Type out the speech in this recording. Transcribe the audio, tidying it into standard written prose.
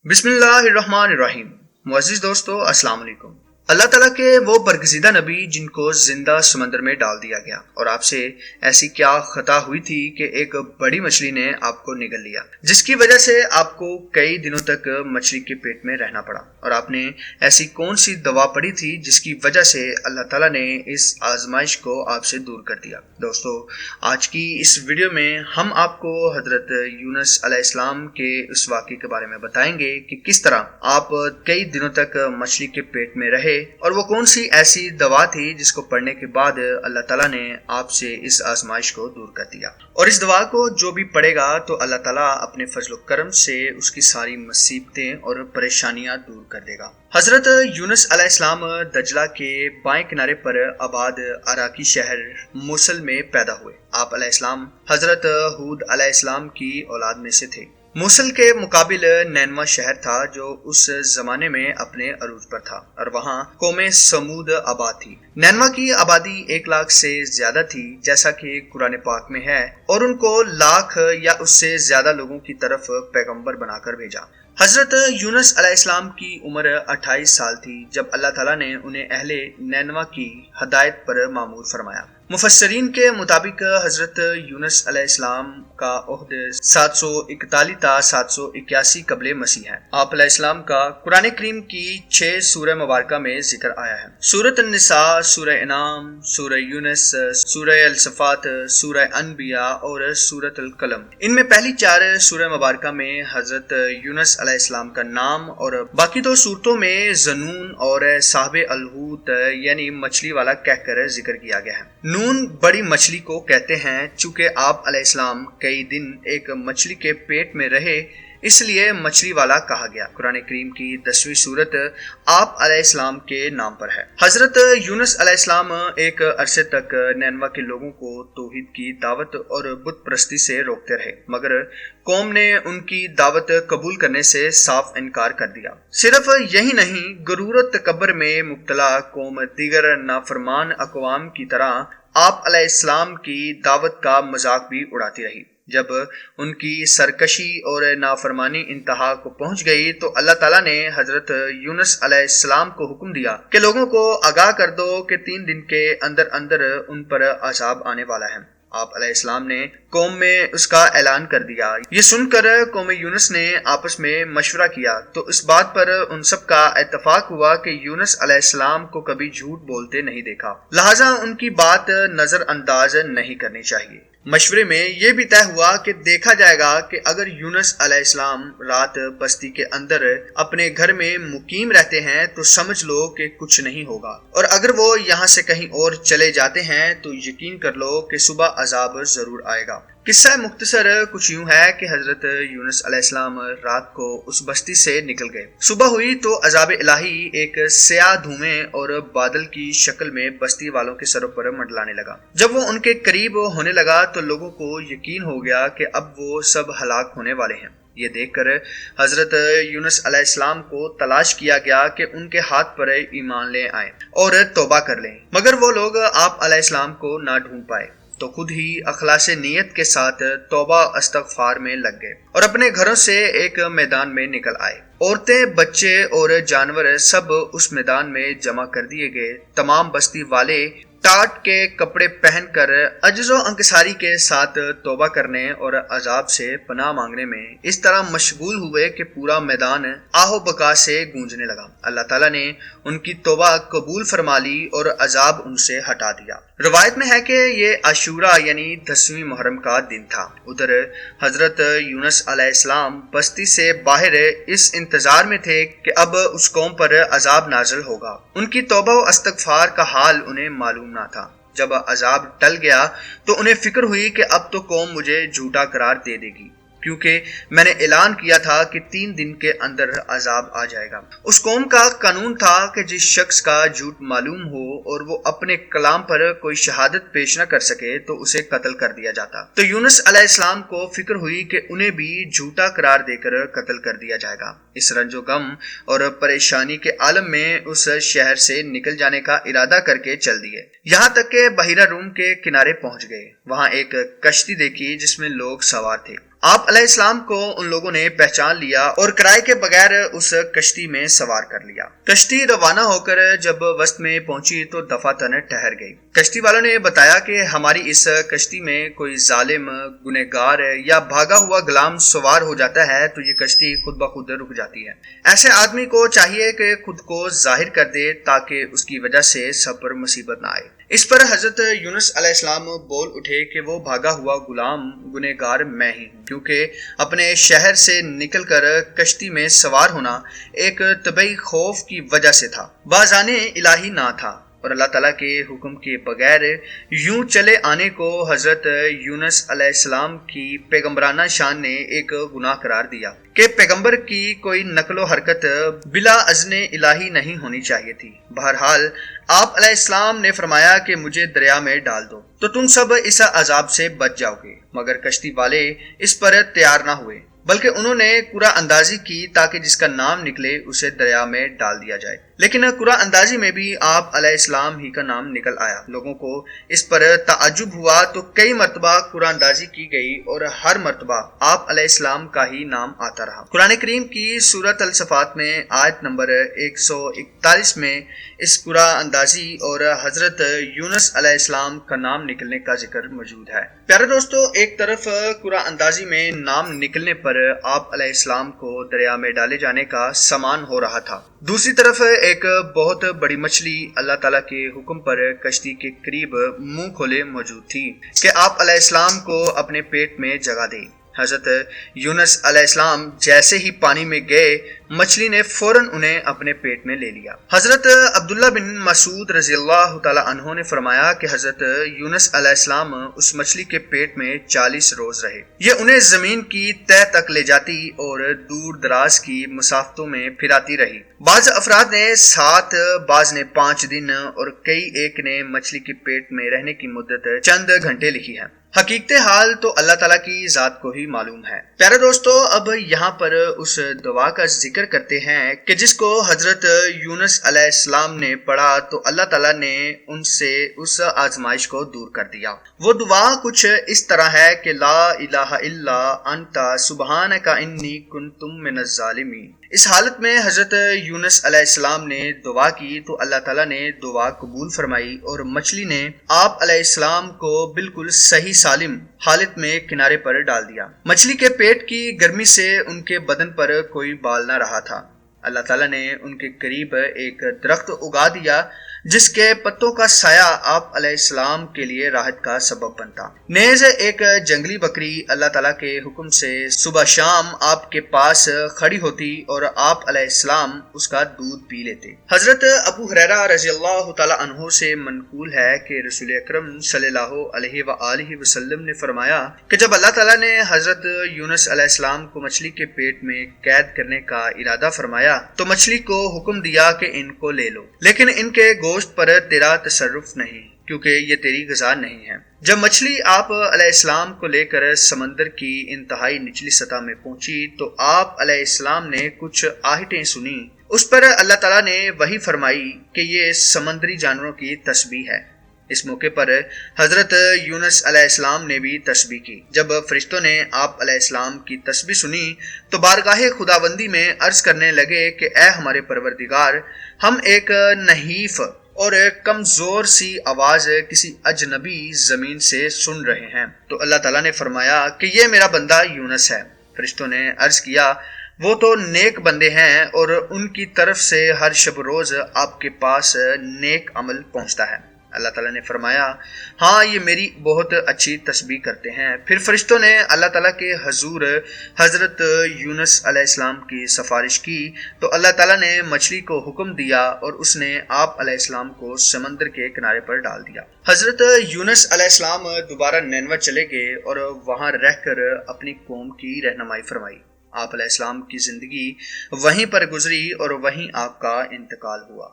بسم اللہ الرحمن الرحیم۔ معزز دوستو، السلام علیکم۔ اللہ تعالیٰ کے وہ برگزیدہ نبی جن کو زندہ سمندر میں ڈال دیا گیا، اور آپ سے ایسی کیا خطا ہوئی تھی کہ ایک بڑی مچھلی نے آپ کو نگل لیا، جس کی وجہ سے آپ کو کئی دنوں تک مچھلی کے پیٹ میں رہنا پڑا، اور آپ نے ایسی کون سی دوا پڑی تھی جس کی وجہ سے اللہ تعالیٰ نے اس آزمائش کو آپ سے دور کر دیا۔ دوستو، آج کی اس ویڈیو میں ہم آپ کو حضرت یونس علیہ السلام کے اس واقعے کے بارے میں بتائیں گے کہ کس طرح آپ کئی دنوں تک مچھلی کے پیٹ میں رہے، اور وہ کون سی ایسی دوا تھی جس کو پڑھنے کے بعد اللہ تعالیٰ نے آپ سے اس آزمائش کو دور کر دیا، اور اس دوا کو جو بھی پڑھے گا تو اللہ تعالیٰ اپنے فضل و کرم سے اس کی ساری مصیبتیں اور پریشانیاں دور کر دے گا۔ حضرت یونس علیہ السلام دجلہ کے بائیں کنارے پر آباد عراقی شہر موصل میں پیدا ہوئے۔ آپ علیہ السلام حضرت ہود علیہ السلام کی اولاد میں سے تھے۔ موصل کے مقابل نینوا شہر تھا جو اس زمانے میں اپنے عروج پر تھا، اور وہاں قوم سمود آباد تھی۔ نینوا کی آبادی 1 لاکھ سے زیادہ تھی، جیسا کہ قرآن پاک میں ہے، اور ان کو لاکھ یا اس سے زیادہ لوگوں کی طرف پیغمبر بنا کر بھیجا۔ حضرت یونس علیہ السلام کی عمر 28 سال تھی جب اللہ تعالیٰ نے انہیں اہل نینوا کی ہدایت پر مامور فرمایا۔ مفسرین کے مطابق حضرت یونس علیہ السلام کا عہد 741 تا 781 قبل مسیح ہے۔ آپ علیہ السلام کا قرآن کریم کی 6 سورہ مبارکہ میں ذکر آیا ہے: سورۃ النساء، سورہ انعام، سورہ یونس، سورہ الصفات، سورہ انبیاء اور سورۃ القلم۔ ان میں پہلی 4 سورہ مبارکہ میں حضرت یونس علیہ السلام کا نام، اور باقی 2 سورتوں میں ذنون اور صاحب الحوت یعنی مچھلی والا کہہ کر ذکر کیا گیا ہے۔ نون بڑی مچھلی کو کہتے ہیں، چونکہ آپ علیہ السلام کئی دن ایک مچھلی کے پیٹ میں رہے، اس لیے مچھلی والا کہا گیا۔ قرآن کریم کی 10ویں سورت آپ علیہ السلام کے نام پر ہے۔ حضرت یونس علیہ السلام ایک عرصے تک نینوا کے لوگوں کو توحید کی دعوت اور بت پرستی سے روکتے رہے، مگر قوم نے ان کی دعوت قبول کرنے سے صاف انکار کر دیا۔ صرف یہی نہیں، غرور و تکبر میں مبتلا قوم دیگر نافرمان اقوام کی طرح آپ علیہ السلام کی دعوت کا مذاق بھی اڑاتی رہی۔ جب ان کی سرکشی اور نافرمانی انتہا کو پہنچ گئی تو اللہ تعالیٰ نے حضرت یونس علیہ السلام کو حکم دیا کہ لوگوں کو آگاہ کر دو کہ 3 دن کے اندر اندر ان پر عذاب آنے والا ہے۔ آپ علیہ السلام نے قوم میں اس کا اعلان کر دیا۔ یہ سن کر قوم یونس نے آپس میں مشورہ کیا تو اس بات پر ان سب کا اتفاق ہوا کہ یونس علیہ السلام کو کبھی جھوٹ بولتے نہیں دیکھا، لہٰذا ان کی بات نظر انداز نہیں کرنی چاہیے۔ مشورے میں یہ بھی طے ہوا کہ دیکھا جائے گا کہ اگر یونس علیہ السلام رات بستی کے اندر اپنے گھر میں مقیم رہتے ہیں تو سمجھ لو کہ کچھ نہیں ہوگا، اور اگر وہ یہاں سے کہیں اور چلے جاتے ہیں تو یقین کر لو کہ صبح عذاب ضرور آئے گا۔ قصہ مختصر کچھ یوں ہے کہ حضرت یونس علیہ السلام رات کو اس بستی سے نکل گئے۔ صبح ہوئی تو عذاب الہی ایک سیاہ دھوئیں اور بادل کی شکل میں بستی والوں کے سروں پر منڈلانے لگا۔ جب وہ ان کے قریب ہونے لگا تو لوگوں کو یقین ہو گیا کہ اب وہ سب ہلاک ہونے والے ہیں۔ یہ دیکھ کر حضرت یونس علیہ السلام کو تلاش کیا گیا کہ ان کے ہاتھ پر ایمان لے آئیں اور توبہ کر لیں، مگر وہ لوگ آپ علیہ السلام کو نہ ڈھونڈ پائے، تو خود ہی اخلاص نیت کے ساتھ توبہ استغفار میں لگ گئے اور اپنے گھروں سے ایک میدان میں نکل آئے۔ عورتیں، بچے اور جانور سب اس میدان میں جمع کر دیے گئے۔ تمام بستی والے ٹاٹ کے کپڑے پہن کر عجز و انکساری کے ساتھ توبہ کرنے اور عذاب سے پناہ مانگنے میں اس طرح مشغول ہوئے کہ پورا میدان آہ و بکا سے گونجنے لگا۔ اللہ تعالیٰ نے ان کی توبہ قبول فرما لی اور عذاب ان سے ہٹا دیا۔ روایت میں ہے کہ یہ عاشورہ یعنی 10ویں محرم کا دن تھا۔ ادھر حضرت یونس علیہ السلام بستی سے باہر اس انتظار میں تھے کہ اب اس قوم پر عذاب نازل ہوگا۔ ان کی توبہ و استغفار کا حال انہیں معلوم نہ تھا۔ جب عذاب ٹل گیا تو انہیں فکر ہوئی کہ اب تو قوم مجھے جھوٹا قرار دے دے گی، کیونکہ میں نے اعلان کیا تھا کہ 3 دن کے اندر عذاب آ جائے گا۔ اس قوم کا قانون تھا کہ جس شخص کا جھوٹ معلوم ہو اور وہ اپنے کلام پر کوئی شہادت پیش نہ کر سکے تو اسے قتل کر دیا جاتا۔ تو یونس علیہ السلام کو فکر ہوئی کہ انہیں بھی جھوٹا قرار دے کر قتل کر دیا جائے گا۔ اس رنج و غم اور پریشانی کے عالم میں اس شہر سے نکل جانے کا ارادہ کر کے چل دیے، یہاں تک کہ بحیرہ روم کے کنارے پہنچ گئے۔ وہاں ایک کشتی دیکھی جس میں لوگ سوار تھے۔ آپ علیہ السلام کو ان لوگوں نے پہچان لیا اور کرائے کے بغیر اس کشتی میں سوار کر لیا۔ کشتی روانہ ہو کر جب وسط میں پہنچی تو دفعتاً ٹھہر گئی۔ کشتی والوں نے بتایا کہ ہماری اس کشتی میں کوئی ظالم، گنہگار یا بھاگا ہوا غلام سوار ہو جاتا ہے تو یہ کشتی خود بخود رک جاتی ہے۔ ایسے آدمی کو چاہیے کہ خود کو ظاہر کر دے تاکہ اس کی وجہ سے سب پر مصیبت نہ آئے۔ اس پر حضرت یونس علیہ السلام بول اٹھے کہ وہ بھاگا ہوا غلام گنہگار میں ہی ہوں، کیونکہ اپنے شہر سے نکل کر کشتی میں سوار ہونا ایک طبعی خوف کی وجہ سے تھا، بازان الہی نہ تھا، اور اللہ تعالیٰ کے حکم کے بغیر یوں چلے آنے کو حضرت یونس علیہ السلام کی پیغمبرانہ شان نے ایک گناہ قرار دیا کہ پیغمبر کی کوئی نقل و حرکت بلا اذن الہی نہیں ہونی چاہیے تھی۔ بہرحال آپ علیہ السلام نے فرمایا کہ مجھے دریا میں ڈال دو تو تم سب اس عذاب سے بچ جاؤ گے، مگر کشتی والے اس پر تیار نہ ہوئے، بلکہ انہوں نے قرعہ اندازی کی تاکہ جس کا نام نکلے اسے دریا میں ڈال دیا جائے، لیکن قرعہ اندازی میں بھی آپ علیہ السلام ہی کا نام نکل آیا۔ لوگوں کو اس پر تعجب ہوا تو کئی مرتبہ قرعہ اندازی کی گئی اور ہر مرتبہ آپ علیہ السلام کا ہی نام آتا رہا۔ قرآن کریم کی سورۃ الصفات میں آیت نمبر 141 میں اس قرعہ اندازی اور حضرت یونس علیہ السلام کا نام نکلنے کا ذکر موجود ہے۔ پیارے دوستو، ایک طرف قرعہ اندازی میں نام نکلنے پر آپ علیہ السلام کو دریا میں ڈالے جانے کا سامان ہو رہا تھا، دوسری طرف ایک بہت بڑی مچھلی اللہ تعالیٰ کے حکم پر کشتی کے قریب منہ کھولے موجود تھی کہ آپ علیہ السلام کو اپنے پیٹ میں جگہ دے۔ حضرت یونس علیہ السلام جیسے ہی پانی میں گئے، مچھلی نے فوراً انہیں اپنے پیٹ میں لے لیا۔ حضرت عبداللہ بن مسعود رضی اللہ تعالی عنہ نے فرمایا کہ حضرت یونس علیہ السلام اس مچھلی کے پیٹ میں 40 روز رہے۔ یہ انہیں زمین کی تہ تک لے جاتی اور دور دراز کی مسافتوں میں پھراتی رہی۔ بعض افراد نے 7، بعض نے 5 دن اور کئی ایک نے مچھلی کے پیٹ میں رہنے کی مدت چند گھنٹے لکھی ہے۔ حقیقت حال تو اللہ تعالیٰ کی ذات کو ہی معلوم ہے۔ پیارے دوستو، اب یہاں پر اس دعا کا ذکر کرتے ہیں کہ جس کو حضرت یونس علیہ السلام نے پڑھا تو اللہ تعالیٰ نے ان سے اس آزمائش کو دور کر دیا۔ وہ دعا کچھ اس طرح ہے کہ لا الہ الا انت سبحانک انی کنت من الظالمین۔ اس حالت میں حضرت یونس علیہ السلام نے دعا کی تو اللہ تعالیٰ نے دعا قبول فرمائی اور مچھلی نے آپ علیہ السلام کو بالکل صحیح سالم حالت میں کنارے پر ڈال دیا۔ مچھلی کے پیٹ کی گرمی سے ان کے بدن پر کوئی بال نہ رہا تھا۔ اللہ تعالیٰ نے ان کے قریب ایک درخت اگا دیا جس کے پتوں کا سایہ آپ علیہ السلام کے لیے راحت کا سبب بنتا۔ نیز ایک جنگلی بکری اللہ تعالیٰ کے حکم سے صبح شام آپ کے پاس کھڑی ہوتی اور آپ علیہ السلام اس کا دودھ پی لیتے۔ حضرت ابو ہریرہ رضی اللہ تعالیٰ عنہ سے منقول ہے کہ رسول اکرم صلی اللہ علیہ وآلہ وسلم نے فرمایا کہ جب اللہ تعالیٰ نے حضرت یونس علیہ السلام کو مچھلی کے پیٹ میں قید کرنے کا ارادہ فرمایا تو مچھلی کو حکم دیا کہ ان کو لے لو، لیکن ان کے گوشت پر تیرا تصرف نہیں، کیونکہ یہ تیری غذا نہیں ہے۔ جب مچھلی آپ علیہ السلام کو لے کر سمندر کی انتہائی نچلی سطح میں پہنچی تو آپ علیہ السلام نے کچھ آہٹیں سنی۔ اس پر اللہ تعالیٰ نے وحی فرمائی کہ یہ سمندری جانوروں کی تسبیح ہے۔ اس موقع پر حضرت یونس علیہ السلام نے بھی تسبیح کی۔ جب فرشتوں نے آپ علیہ السلام کی تسبیح سنی تو بارگاہ خداوندی میں عرض کرنے لگے کہ اے ہمارے پروردگار، ہم ایک نحیف اور کمزور سی آواز کسی اجنبی زمین سے سن رہے ہیں۔ تو اللہ تعالیٰ نے فرمایا کہ یہ میرا بندہ یونس ہے۔ فرشتوں نے عرض کیا وہ تو نیک بندے ہیں اور ان کی طرف سے ہر شب روز آپ کے پاس نیک عمل پہنچتا ہے۔ اللہ تعالیٰ نے فرمایا ہاں، یہ میری بہت اچھی تسبیح کرتے ہیں۔ پھر فرشتوں نے اللہ تعالیٰ کے حضور حضرت یونس علیہ السلام کی سفارش کی تو اللہ تعالیٰ نے مچھلی کو حکم دیا اور اس نے آپ علیہ السلام کو سمندر کے کنارے پر ڈال دیا۔ حضرت یونس علیہ السلام دوبارہ نینوہ چلے گئے اور وہاں رہ کر اپنی قوم کی رہنمائی فرمائی۔ آپ علیہ السلام کی زندگی وہیں پر گزری اور وہیں آپ کا انتقال ہوا۔